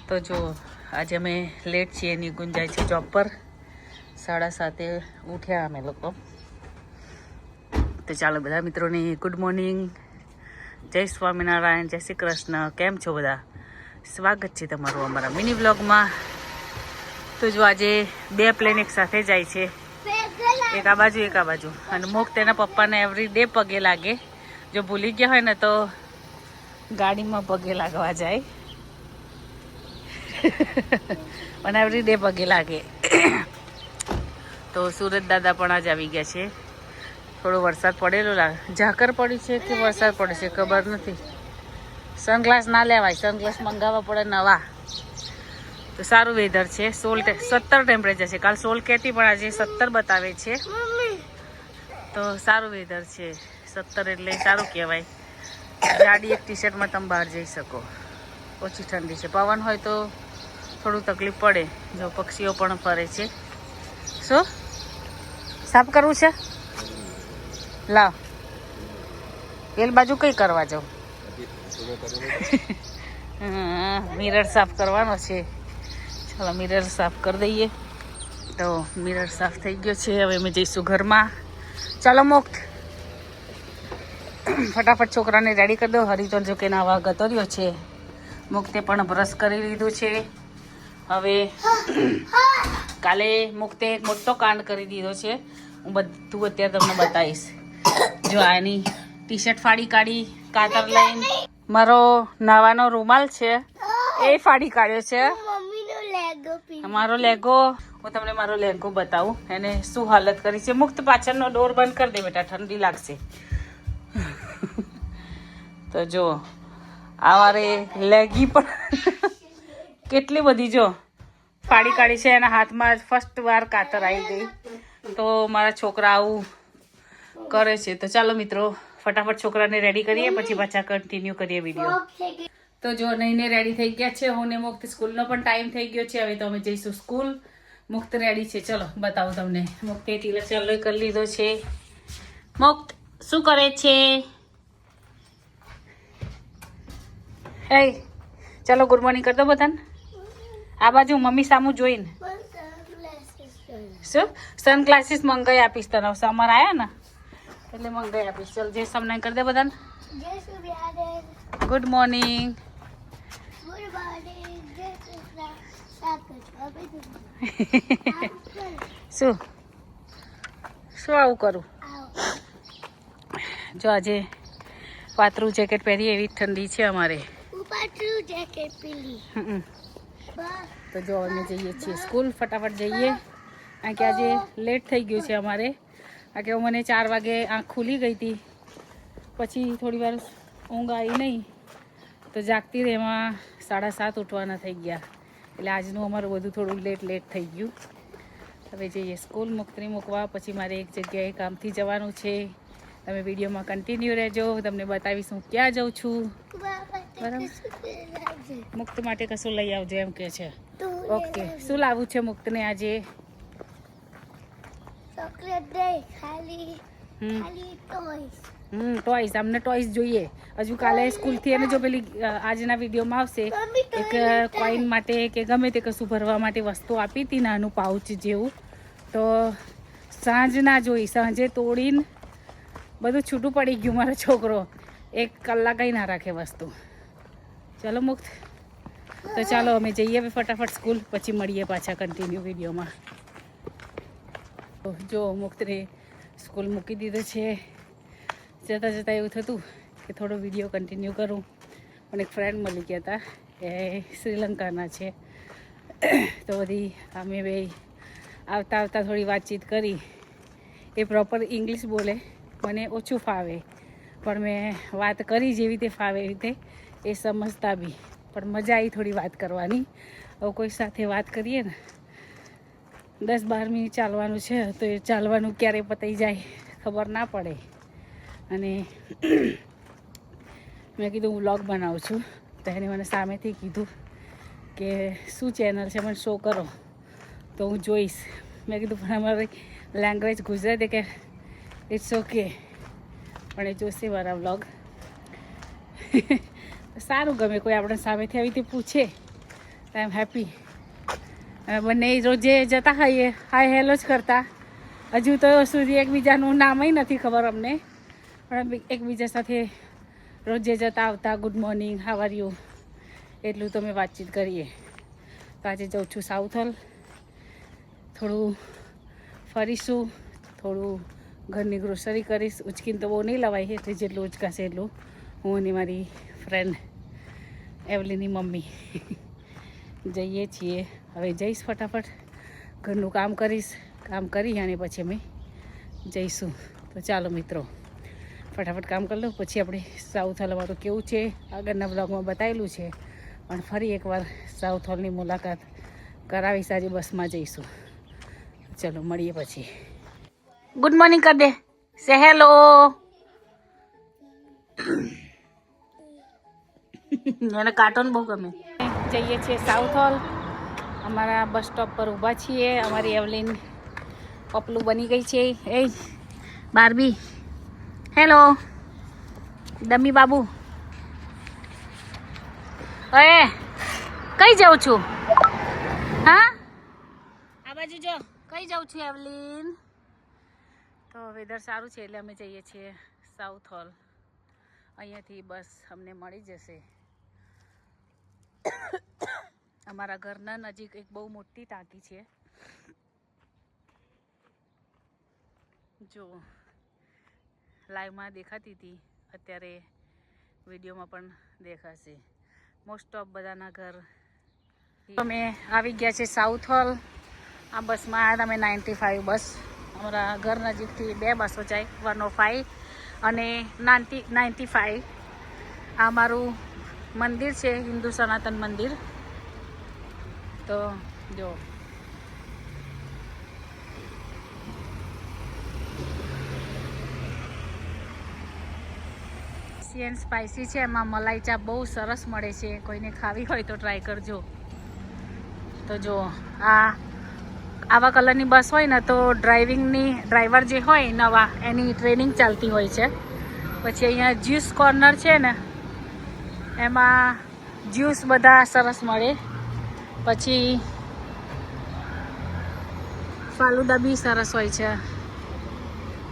તો જો આજે અમે લેટ છીએ, નિકુંજ જાય છે જોબ પર, 7:30 ઉઠ્યા અમે લોકો. તો ચાલો બધા મિત્રોને ગુડ મોર્નિંગ, જય સ્વામિનારાયણ, જય શ્રી કૃષ્ણ. કેમ છો બધા? સ્વાગત છે તમારું અમારા મિની વ્લોગમાં. તો જો આજે 2 પ્લેન એક સાથે જાય છે, એક આ બાજુ એક આ બાજુ. અને મુખ તેના પપ્પાને એવરી ડે પગે લાગે. જો ભૂલી ગયા હોય ને તો ગાડીમાં પગે લાગવા જાય, પણ એવરી ડે પગે લાગે. તો સુરત દાદા પણ આજ આવી ગયા છે. થોડો વરસાદ પડેલો લાગે, ઝાકર પડી છે કે વરસાદ પડે છે ખબર નથી. સનગ્લાસ ના લેવાય, સનગ્લાસ મંગાવવા પડે નવા. તો સારું વેધર છે. 17 ટેમ્પરેચર છે. કાલ 16 કહેતી પણ આજે 17 બતાવે છે. તો સારું વેધર છે. 17 એટલે સારું કહેવાય. ગાડી એક ટી-શર્ટમાં તમે બહાર જઈ શકો. ઓછી ઠંડી છે. પવન હોય તો થોડું તકલીફ પડે. જો પક્ષીઓ પણ ફરે છે. શું સાફ કરવું છે? લાવ, પેલ બાજુ કઈ કરવા જાઉં? મિરર સાફ કરવાનો છે. ચાલો મિરર સાફ કરી દઈએ. તો મિરર સાફ થઈ ગયો છે. હવે અમે જઈશું ઘરમાં. ચાલો મુક્ત, ફટાફટ છોકરાને રેડી કરી દો. હરિજન જો કે નાવા ગતો રહ્યો છે. મુક્તે પણ બ્રશ કરી લીધું છે. હવે કાલે મુક્તે એક મોટો કાંડ કરી દીધો છે. હું બધું અત્યારે તમને બતાવીશ. જો આની ટી-શર્ટ ફાડી કાઢી, કાતર લઈને. મારો નાવાનો રૂમાલ છે એ ફાડી કાઢ્યો છે. મારો લેગો, હું તમને મારો લેગો બતાવું એને શું હાલત કરી છે. મુક્ત પાછળનો ડોર બંધ કરી દે બેટા, ઠંડી લાગશે. તો જો આવારે લેગી પણ કેટલી બધી જો ફાડી કાઢી છે. એના હાથમાં ફર્સ્ટ વાર કાતર આવી ગઈ. તો મારા છોકરા આવું કરે છે. તો ચાલો મિત્રો ફટાફટ છોકરાને રેડી કરીએ, પછી પાછા કન્ટિન્યુ કરીએ વિડીયો. તો જો નઈને રેડી થઈ ગયા છે. હું ને મુક્ત સ્કૂલનો પણ ટાઈમ થઈ ગયો છે. હવે તો અમે જઈશું સ્કૂલ. મુક્ત રેડી છે, ચલો બતાવું તમને. મુક્તે તિલક ચાલુ કરી લીધો છે. મુક્ત શું કરે છે? હે ચાલો ગુડ મોર્નિંગ કરી દો બધાને. આ બાજુ મમ્મી સામું જોઈને. શું સનગ્લાસીસ મંગાઈ આપીશ તને. સમર આવ્યા ને એટલે મંગાઈ આપીશ. ચાલ જય સ્વામિનારાયણ કરી દે બધાને. Good morning. શું શું આવું કરું? જો આજે પાતળું જેકેટ પહેરી, એવી ઠંડી છે અમારે. તો જો અમે જઈએ છીએ સ્કૂલ. ફટાફટ જઈએ, કારણ કે આજે લેટ થઈ ગયું છે અમારે. કારણ કે મને 4 વાગે આંખ ખુલી ગઈ હતી, પછી થોડી વાર ઊંઘ આવી નહીં, તો જાગતી રહી. એમાં 7:30 ઉઠવાના થઈ ગયા. એટલે આજનું અમારું બધું થોડું લેટ થઈ ગયું. હવે જઈએ સ્કૂલ. મુક્તને મૂકવા, પછી મારે એક જગ્યાએ કામથી જવાનું છે. તમે વિડીયોમાં કન્ટિન્યુ રહેજો, તમને બતાવીશ હું ક્યાં જાઉં છું. બરાબર, મુક્ત માટે કશું લઈ આવજો એમ કે છે. ઓકે, શું લાવવું છે મુક્તને આજે? ટોયસ. અમને ટોયસ જોઈએ. હજુ કાલે સ્કૂલથી એને જો પેલી આજના વિડીયોમાં આવશે, એક કોઈન માટે કે ગમે તે કશું ભરવા માટે વસ્તુ આપી હતી, નાનું પાઉચ જેવું. તો સાંજ ના જોઈ, સાંજે તોડીને બધું છૂટું પડી ગયું. મારો છોકરો 1 કલાક ના રાખે વસ્તુ. ચાલો મુક્ત, તો ચાલો અમે જઈએ હવે ફટાફટ સ્કૂલ, પછી મળીએ પાછા કન્ટિન્યુ વિડીયોમાં. જો મુક્તને સ્કૂલ મૂકી દીધો છે. જતાં જતાં એવું થતું કે થોડો વિડીયો કન્ટિન્યુ કરું, પણ એક ફ્રેન્ડ મળી ગયા હતા, એ શ્રીલંકાના છે. તો બધી અમે બે આવતા થોડી વાતચીત કરી. એ પ્રોપર ઇંગ્લિશ બોલે, મને ઓછું ફાવે, પણ મેં વાત કરી જેવી રીતે ફાવે એવી રીતે. એ સમજતા બી, પણ મજા આવી થોડી વાત કરવાની. હવે કોઈ સાથે વાત કરીએ ને, 10-12 મિનિટ ચાલવાનું છે, તો એ ચાલવાનું ક્યારે પતાઈ જાય ખબર ના પડે. અને મેં કીધું હું વ્લોગ બનાવું છું. તો એને મને સામેથી કીધું કે શું ચેનલ છે, મને શો કરો તો હું જોઈશ. મેં કીધું પણ અમારી લેંગ્વેજ ગુજરાતી, કે ઇટ્સ ઓકે, પણ એ જોશે મારા વ્લોગ. સારું ગમે કોઈ આપણે સામેથી આવી રીતે પૂછે આઈ એમ હેપી. બંને રોજે જતા હોઈએ હાય હેલો જ કરતા. હજુ તો સુધી એકબીજાનું નામય નથી ખબર અમને, પણ એકબીજા સાથે રોજે જતા આવતા good morning how are you એટલું તો મેં વાતચીત કરીએ. તો આજે જાઉં છું સાઉથ હોલ, થોડું ફરીશું, થોડું ઘરની ગ્રોસરી કરીશ. ઉચકીને તો બહુ નહીં લવાય, એટલે જેટલું ઉચકાશે એટલું. હું અને મારી ફ્રેન્ડ એવલીની મમ્મી જઈએ છીએ. હવે જઈશ ફટાફટ, ઘરનું કામ કરીશ, કામ કરી અને પછી અમે જઈશું. તો ચાલો મિત્રો ફટાફટ કામ કરી લઉં, પછી આપણે સાઉથ હોલ અમારું કેવું છે આગળના બ્લોગમાં બતાવેલું છે, પણ ફરી એકવાર સાઉથ હોલની મુલાકાત કરાવીશ. આજે બસમાં જઈશું. ચલો મળીએ પછી. ગુડ મોર્નિંગ કર દે, સે હેલો. એને કાર્ટૂન બહુ ગમે. જઈએ છીએ સાઉથ હોલ. અમારા બસ સ્ટોપ પર ઊભા છીએ. અમારી એવલીન પપલું બની ગઈ છે. એ બારબી હેલો ડમી બાબુ. અરે કઈ જાઉં છું? હા આ બાજુ જો કઈ જાઉં છું એવલીન? તો વેધર સારું છે એટલે અમે જઈએ છીએ સાઉથ હોલ. અહીંયાથી બસ અમને મળી જશે. અમારા ઘરના નજીક એક બહુ મોટી ટાંકી છે. જો લાઈવમાં દેખાતી હતી, અત્યારે વિડીયોમાં પણ દેખાશે. મોસ્ટ ઓફ બધાના ઘર. અમે આવી ગયા છે સાઉથ હોલ. આ બસમાં આવ્યા અમે 95 બસ. અમારા ઘર નજીકથી 2 બસો જાય, 105 અને 95. આ અમારું મંદિર છે, હિન્દુ સનાતન મંદિર. તો જો એન્ડ સ્પાઇસી છે, એમાં મલાઈ ચા બહુ સરસ મળે છે. કોઈને ખાવી હોય તો ટ્રાય કરજો. તો જો આવા કલરની બસ હોય ને તો ડ્રાઈવર જે હોય નવા, એની ટ્રેનિંગ ચાલતી હોય છે. પછી અહીંયા જ્યુસ કોર્નર છે ને, એમાં જ્યુસ બધા સરસ મળે. પછી ફાલુદા બી સરસ હોય છે.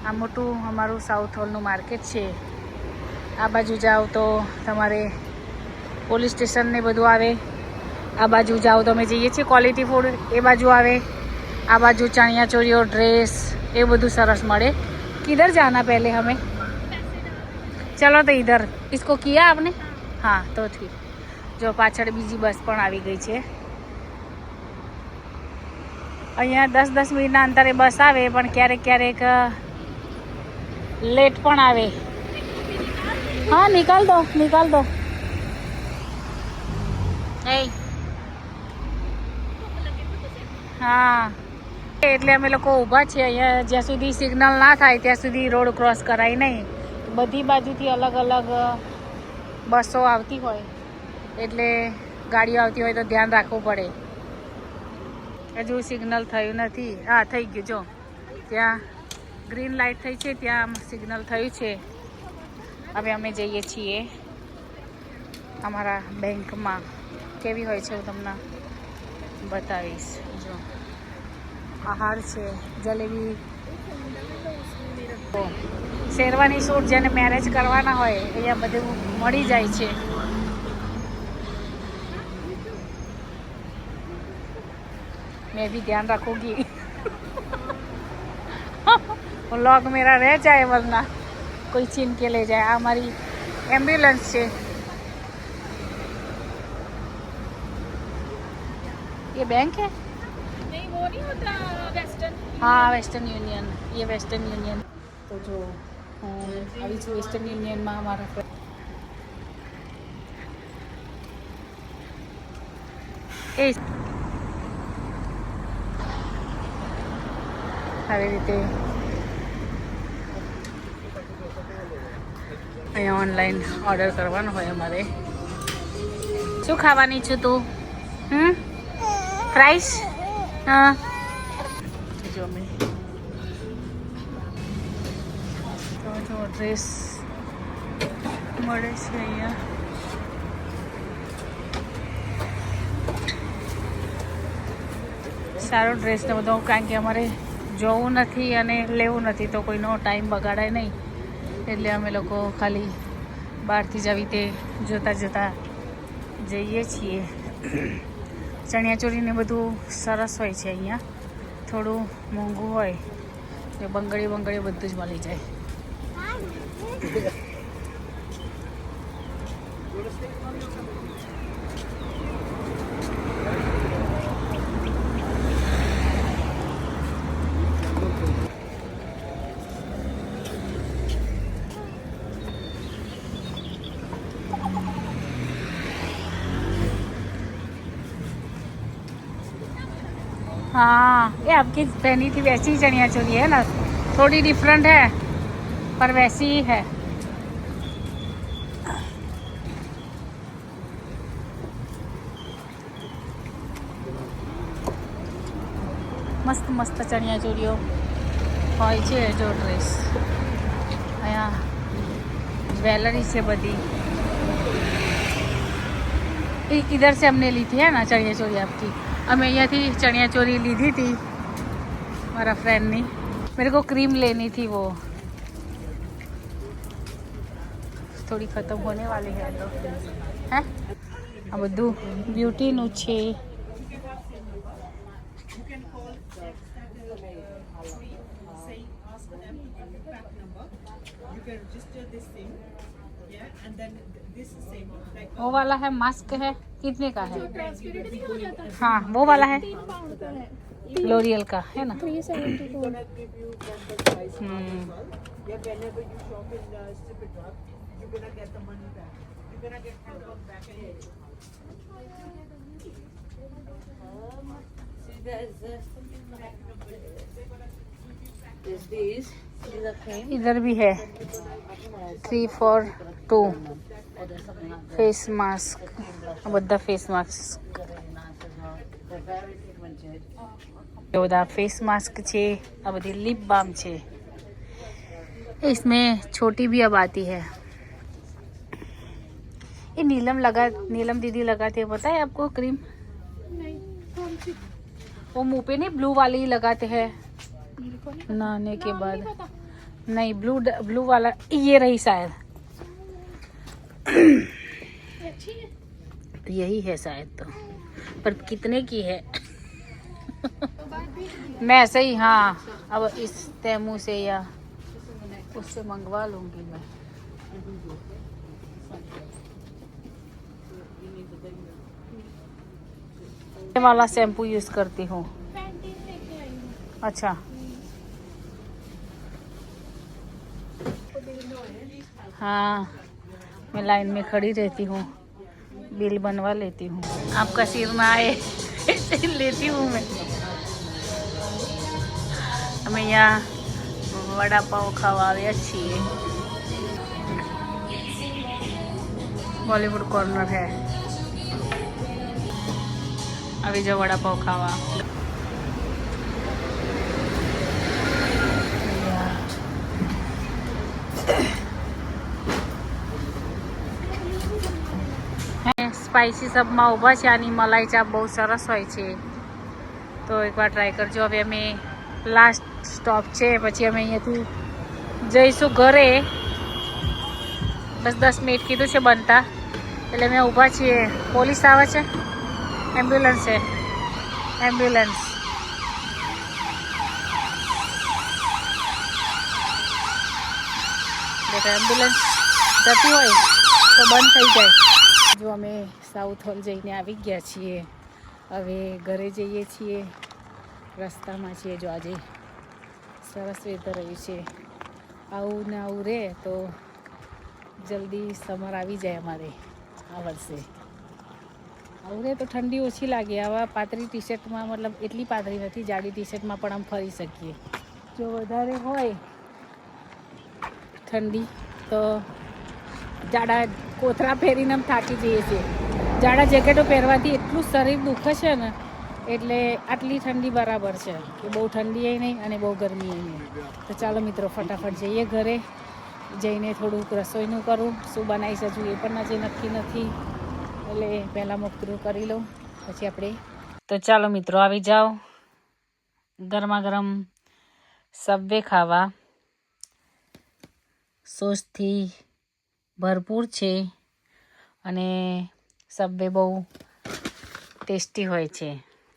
આ મોટું અમારું સાઉથ હોલનું માર્કેટ છે. આ બાજુ જાઓ તો તમારે પોલીસ સ્ટેશન ને બધું આવે. આ બાજુ જાઓ તો અમે જઈએ છીએ ક્વોલિટી ફૂડ, એ બાજુ આવે. આ બાજુ ચણિયા ચોળીઓ, ડ્રેસ એ બધું સરસ મળે. કિધર જાના પહેલે હमें? ચલો તો ઇધર इसको किया आपने? હા તો ઠીક. જો પાછળ બીજી બસ પણ આવી ગઈ છે. અહીંયા 10-10 મિનિટના અંતરે બસ આવે, પણ ક્યારેક લેટ પણ આવે. हाँ निकाल दो હા એટલે અમે લોકો ઊભા છીએ અહીંયા. જ્યાં સુધી સિગ્નલ ના થાય ત્યાં સુધી રોડ ક્રોસ કરાય નહીં. બધી બાજુથી અલગ અલગ બસો આવતી હોય, એટલે ગાડીઓ આવતી હોય તો ધ્યાન રાખવું પડે. હજુ સિગ્નલ થયું નથી. હા થઈ ગયું. જો ત્યાં ગ્રીન લાઇટ થઈ છે, ત્યાં સિગ્નલ થયું છે. હવે અમે જઈએ છીએ અમારા બેંકમાં. કેવી હોય છે હું તમને બતાવીશ. જો આહાર છે, જલેબી, શેરવાની સૂટ જેને મેરેજ કરવાના હોય અહીંયા બધું મળી જાય છે. मैं भी ध्यान रखूंगी व्लॉग मेरा रह जाए, वरना कोई छीन के ले जाए. આ મારી એમ્બ્યુલન્સ છે. ये बैंक है? नहीं वो नहीं होता वेस्टर्न. हाँ वेस्टर्न यूनियन. ये वेस्टर्न यूनियन. तो जो આવી છું વેસ્ટર્ન યુનિયનમાં અમારા એ આવી રીતે અહીંયા ઓનલાઈન ઓર્ડર કરવાનો હોય અમારે. શું ખાવાની છું તું? ફ્રાઈસ? હા જો અમે જો ડ્રેસ મળે છે અહીંયા. સારો ડ્રેસ ને બધો, કારણ કે અમારે જોવું નથી અને લેવું નથી તો કોઈનો ટાઈમ બગાડાય નહીં, એટલે અમે લોકો ખાલી બહારથી જ આવી તે જોતા જઈએ છીએ. ચણિયાચોળીને બધું સરસ હોય છે અહીંયા, થોડું મોંઘું હોય ને બંગડી બધું જ મળી જાય. हाँ, ये आपकी पहनी थी वैसी ही चनिया चोली है ना, थोड़ी डिफरेंट है पर वैसी ही है. મસ્ત મસ્ત ચણિયા ચોળીઓ હોય છે. જો ડ્રેસ અહીંયા જ્વેલરી છે બધી. इधर से हमने ली थी है ना चनिया चोली आपकी. हमें यहाँ थी चनिया चोली ली थी हमारा फ्रेंड ने. मेरे को क्रीम लेनी थी, वो थोड़ी ख़त्म होने वाली है तो है. આ બધું બ્યુટીનું છે. वो वाला है, मास्क है, कितने का है? हाँ वो वाला है, लोरियल का है ना. इधर भी है 3 for 2 फेस मास्क. બધા फेस मास्क બધા फेस मास्क છે. આ બધી लिप बाम છે. इसमें छोटी भी अब आती है. ये नीलम दीदी लगाते हैं, पता है आपको क्रीम? नहीं, वो मुंह पे नहीं ब्लू वाली लगाते हैं नहाने के बाद. नहीं, ब्लू वाला ये रही शायद. अच्छी है. यही है शायद तो, पर कितने की है? मैं ऐसे ही, हाँ, अब इस तैमू से या उससे मंगवा लूंगी मैं. ये वाला शैम्पू यूज करती हूँ. पैंटीन लेके आई हूँ. अच्छा, हाँ, मैं लाइन में खड़ी रहती हूँ, बिल बनवा लेती हूँ. आपका सिर में आए लेती हूँ मैं. અમે અહીંયા વડાપાઉં ખાવા આવ્યા છીએ. बॉलीवुड कॉर्नर है. अभी जो वड़ापाव खावा. સ્પાઇસી સબમાં ઊભા છે. આની મલાઈ ચાપ બહુ સરસ હોય છે, તો એકવાર ટ્રાય કરજો. હવે અમે લાસ્ટ સ્ટોપ છે, પછી અમે અહીંયાથી જઈશું ઘરે. બસ 10 મિનિટ કીધું છે બનતા, એટલે અમે ઊભા છીએ. પોલીસ આવે છે, એમ્બ્યુલન્સ છે, એમ્બ્યુલન્સ. देखो एम्ब्युलन्स जती હોય તો બંધ થઈ જાય. જો અમે સાઉથ હોલ જઈને આવી ગયા છીએ. હવે ઘરે જઈએ છીએ. રસ્તામાં છીએ. જો આજે સરસ વેધર રહ્યું છે. આવું ને આવું રહે તો જલ્દી સમર આવી જાય અમારે આ વર્ષે. આવું રહે તો ઠંડી ઓછી લાગે. આવા પાતળી ટી શર્ટમાં, મતલબ એટલી પાતળી નથી, જાડી ટી શર્ટમાં પણ આમ ફરી શકીએ. જો વધારે હોય ઠંડી તો જાડા કોથળા પહેરીને આમ થાકી જઈએ છીએ. જાડા જેકેટો પહેરવાથી એટલું શરીર દુખે છે ને, એટલે આટલી ઠંડી બરાબર છે કે બહુ ઠંડી નહીં અને બહુ ગરમી નહીં. તો ચાલો મિત્રો ફટાફટ જઈએ ઘરે. જઈને થોડુંક રસોઈનું કરું. શું બનાવીશ હજુ એ પણ હજી નક્કી નથી, એટલે પહેલાં મુક્તરું કરી લઉં પછી આપણે. તો ચાલો મિત્રો આવી જાઓ. ગરમા ગરમ સબવે ખાવા. સોસથી ભરપૂર છે અને સબવે બહુ ટેસ્ટી હોય છે.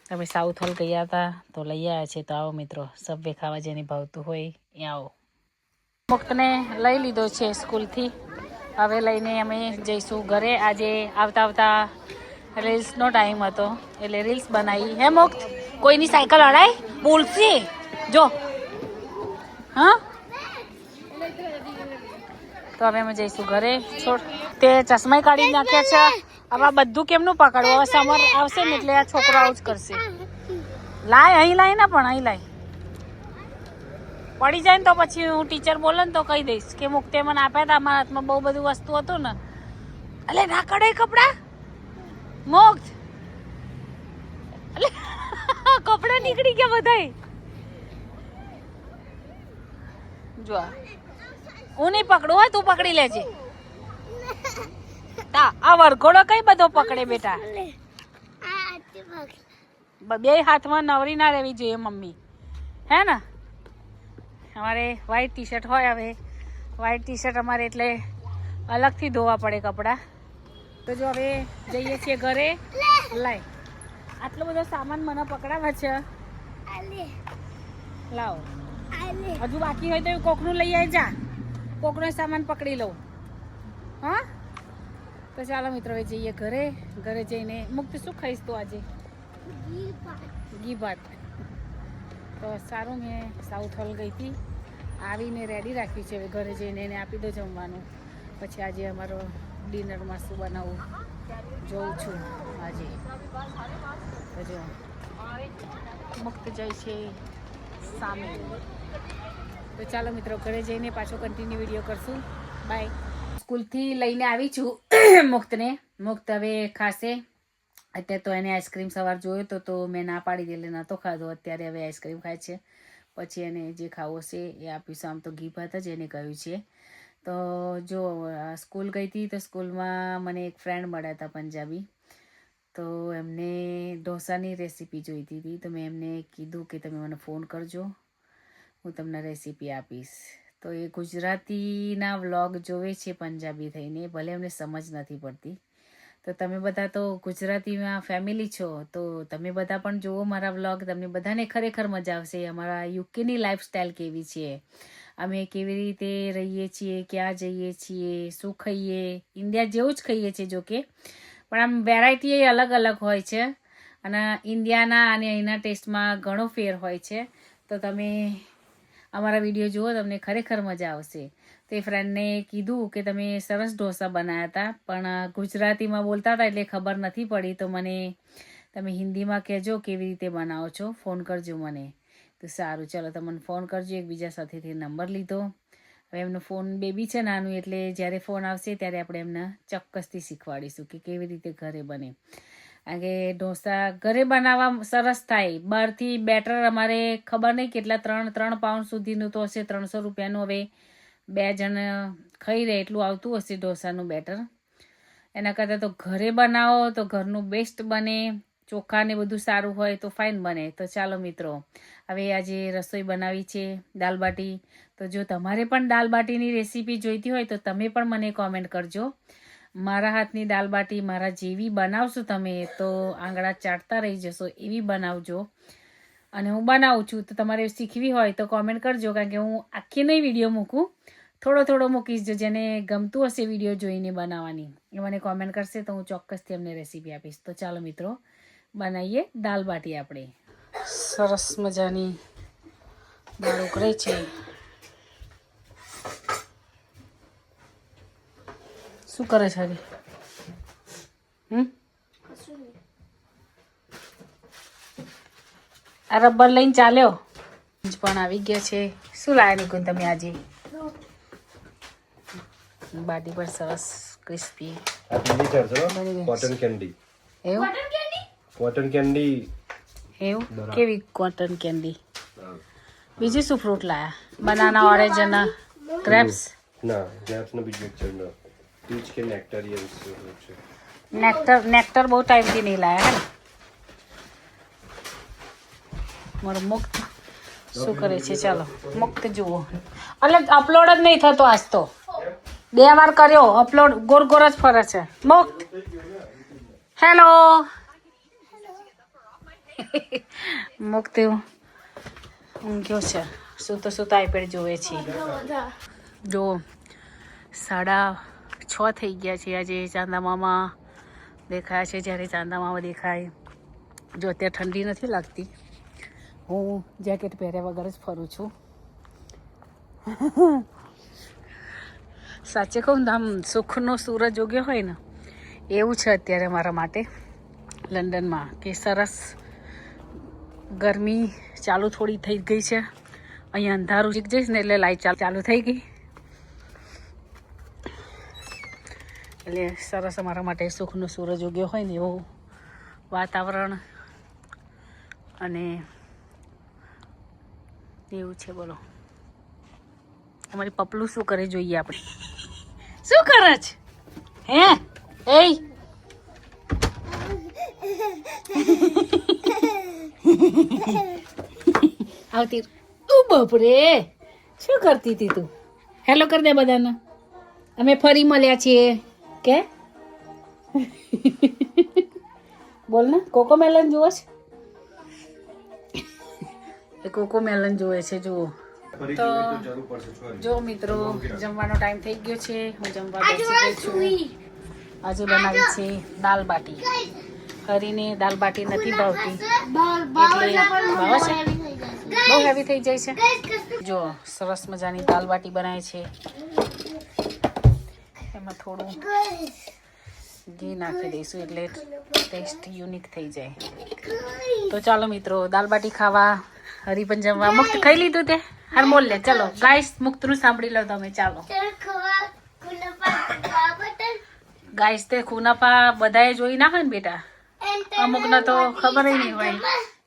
તમે સાઉથ હોલ ગયા હતા તો લઈ આવ્યા છે, તો આવો મિત્રો, સબવે ખાવા જેને ભાવતું હોય એ આવો. મુક્તને લઈ લીધો છે સ્કૂલથી, હવે લઈને અમે જઈશું ઘરે. આજે આવતા આવતા રીલ્સનો ટાઈમ હતો એટલે રીલ્સ બનાવી. હે મુક્ત, કોઈની સાયકલ અડાય બોલશે જો. હા, તો હવે અમે જઈશું ઘરે. છોડ, તે ચશ્મા કાઢી નાખ્યા છે. હવે આ બધું કેમનું પકડવું? હવે સમર આવશે ને એટલે આ છોકરો આવું જ કરશે. લાય, અહીં લાય ને, પણ અહીં લાય. પડી જાય ને તો પછી હું ટીચર બોલે ને તો કહી દઈશ કે મુક્તે મને આપ્યા હતા, અમારા હાથમાં બહુ બધું વસ્તુ હતું ને. એટલે ના કઢાય કપડા મુક્ત, એટલે કપડા નીકળી ગયા બધાય. જો હું નહીં પકડું, હોય તું પકડી લેજે. આ વરઘોડો કઈ બધો પકડે બેટા? બે હાથમાં નવરી ના રહેવી જોઈએ મમ્મી, હે ને? અમારે વ્હાઈટ ટી શર્ટ હોય, હવે વ્હાઈટ ટી શર્ટ અમારે એટલે અલગથી ધોવા પડે કપડાં. તો જો હવે જઈએ છીએ ઘરે. લાય, આટલો બધો સામાન મને પકડાવે છે. લાવો, હજુ બાકી હોય તો કોકનું લઈ આવી જા, કોકનો સામાન પકડી લઉં. હા, તો ચાલો મિત્રો હવે જઈએ ઘરે. ઘરે જઈને મુક્ત શું ખાઈશ તું આજે? ઘી ભાત. તો સારું, મેં સાઉથ હોલ ગઈ હતી, આવીને રેડી રાખ્યું છે. હવે ઘરે જઈને એને આપી દો જમવાનું. પછી આજે અમારો ડિનરમાં શું બનાવવું જોઉં છું આજે. તો જો મુક્ત જાય છે સામે. તો ચાલો મિત્રો, ઘરે જઈને પાછો કન્ટિન્યુ વિડીયો કરશું. બાય. સ્કૂલથી લઈને આવી છું મુક્તને. મુક્ત હવે ખાશે. અત્યારે તો એને આઈસ્ક્રીમ સવાર જોયો તો મેં ના પાડી દે એટલે નહોતો ખાધો. અત્યારે હવે આઈસ્ક્રીમ ખાય છે. પછી એને જે ખાવું હશે એ આપીશું. આમ તો ઘી ભાત જ એને કહ્યું છે. તો જો સ્કૂલ ગઈ હતી તો સ્કૂલમાં મને એક ફ્રેન્ડ મળ્યા હતા પંજાબી. તો એમને ઢોસાની રેસીપી જોઈતી હતી. તો મેં એમને કીધું કે તમે મને ફોન કરજો, હું તમને રેસીપી આપીશ. તો એ ગુજરાતીના વ્લોગ જોવે છે પંજાબી થઈને, ભલે એમને સમજ નથી પડતી. તો તમે બધા તો ગુજરાતીમાં ફેમિલી છો, તો તમે બધા પણ જુઓ મારા વ્લોગ. તમને બધાને ખરેખર મજા આવશે. અમારા યુકેની લાઈફસ્ટાઈલ કેવી છે, અમે કેવી રીતે રહીએ છીએ, ક્યાં જઈએ છીએ, શું ખાઈએ. ઇન્ડિયા જેવું જ ખાઈએ છીએ જોકે, પણ આમ વેરાયટી એ અલગ અલગ હોય છે. અને ઇન્ડિયાના અને અહીંના ટેસ્ટમાં ઘણો ફેર હોય છે. તો તમે અમારા વિડીયો જુઓ, તમને ખરેખર મજા આવશે. તે ફ્રેન્ડને કીધું કે તમે સરસ ઢોસા બનાવ્યા હતા, પણ ગુજરાતીમાં બોલતા હતા એટલે ખબર નથી પડી. તો મને તમે હિન્દીમાં કહેજો કેવી રીતે બનાવો છો, ફોન કરજો મને. તો સારું, ચલો તમને ફોન કરજો. એકબીજા સાથેથી નંબર લીધો. હવે એમનો ફોન બેબી છે નાનું, એટલે જ્યારે ફોન આવશે ત્યારે આપણે એમને ચોક્કસથી શીખવાડીશું કે કેવી રીતે ઘરે બને. કારણ કે ઢોસા ઘરે બનાવવા સરસ થાય. બહારથી બેટર અમારે ખબર નહીં કેટલા 3 પાઉન્ડ સુધીનું તો હશે, 300 રૂપિયાનું. હવે 2 જણ ખાઈ રહે એટલું આવતું હશે ઢોસાનું બેટર. એના કરતાં તો ઘરે બનાવો તો ઘરનું બેસ્ટ બને. ચોખા ને બધું સારું હોય તો ફાઇન બને. તો ચાલો મિત્રો, હવે આજે રસોઈ બનાવી છે દાલ બાટી. તો જો તમારે પણ દાલ બાટીની રેસીપી જોઈતી હોય તો તમે પણ મને કોમેન્ટ કરજો. મારા હાથની દાલ બાટી મારા જેવી બનાવશો તમે તો આંગળા ચાટતા રહી જશો, એવી બનાવજો. અને હું બનાવું છું, તો તમારે શીખવી હોય તો કોમેન્ટ કરજો. કારણ કે હું આખી નહીં વિડીયો મૂકું, થોડો મૂકીશ. જો જેને ગમતું હશે વિડીયો જોઈને બનાવવાની, એ મને કોમેન્ટ કરશે તો હું ચોક્કસથી એમને રેસીપી આપીશ. તો ચાલો મિત્રો, બનાવીએ દાલ બાટી આપણે. સરસ મજાની દાળ ઉકળે છે. શું કરે છે હરી? આ રબર લઈને ચાલ્યો પણ આવી ગયા છે. શું લાયા નીકળ્યું તમે આજે? બાટી પર સરસ ક્રિસ્પી કોટન કેન્ડી. એવું કોટન કેન્ડી એવું? કેવી કોટન કેન્ડી? બીજું શું ફ્રૂટ લાયા? બનાના, ઓરેન્જ અને ગ્રેપ્સ? ના, ગ્રેપ્સ નો બીજો એક છે ના. પીચ કે નેક્ટરિયન્સ છે. નેક્ટર બહુ ટાઈમથી નહીં લાયા હે. મારો મુક્ત શું કરે છે ચાલો મુક્ત જુઓ એટલે અપલોડ જ નહીં થતો આજ તો 2 વાર કર્યો અપલોડ ગોર ગોર જ ફરે છે મુક્ત હેલો મુક્ત ઊંઘ્યો છે શું તો આઈપેડ જોવે છે જો 6:30 થઈ ગયા છે આજે ચાંદા મામા દેખાયા છે જ્યારે ચાંદા મામા દેખાય જો અત્યારે ઠંડી નથી લાગતી હું જેકેટ પહેર્યા વગર જ ફરું છું સાચે કહું આમ સુખનો સૂરજ ઉગ્યો હોય ને એવું છે અત્યારે મારા માટે લંડનમાં કે સરસ ગરમી ચાલુ થોડી થઈ ગઈ છે અહીંયા અંધારું જીક જઈશ ને એટલે લાઈટ ચાલુ થઈ ગઈ એટલે સરસ અમારા માટે સુખનો સૂરજ ઉગ્યો હોય ને એવું વાતાવરણ અને એવું છે બોલો અમારી પપલું શું કરે જોઈએ આપણે શું કરે છે હે એ આવતી બાપરે શું કરતી હતી તું હેલો કરી દે બધાને અમે ફરી મળ્યા છીએ કે બોલ ને કોકો મેલન જુઓ છે કોકો મેલન જોવે છે જુઓ તો જો મિત્રો જમવાનો ટાઈમ થઈ ગયો છે હું જમવા બેસી ગઈ છું આજે બનાવી છે દાલ બાટી હરીને દાલ બાટી નથી ભાવતી એટલે ભાવે છે બહુ હેવી થઈ જાય છે જો સરસ મજાની દાલ બાટી બનાવી છે એમાં થોડું ઘી નાખી દઈશું એટલે ટેસ્ટ યુનિક થઈ જાય તો ચાલો મિત્રો દાલ બાટી ખાવા હરી પણ જમવા મુક્ત ખાઈ લીધું તે હાર બોલ લે ચાલો ગાઈસ મુક્તનું સાંભળી લો તમે ચાલો ગાઈસ તે ખૂનાપા બધાએ જોઈ નાખે ને બેટા અમુકને તો ખબર નહીં હોય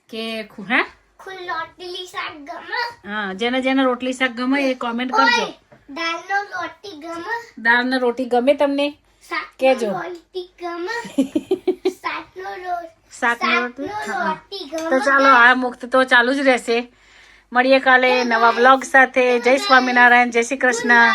કે હે હા જેને રોટલી શાક ગમે એ કોમેન્ટ કરજો દાળનો રોટી ગમે તમને કેજો શાકનો રોટી તો ચાલો આ મુક્ત તો ચાલુ જ રહેશે મળીએ કાલે નવા બ્લોગ સાથે જય સ્વામિનારાયણ જય શ્રી કૃષ્ણ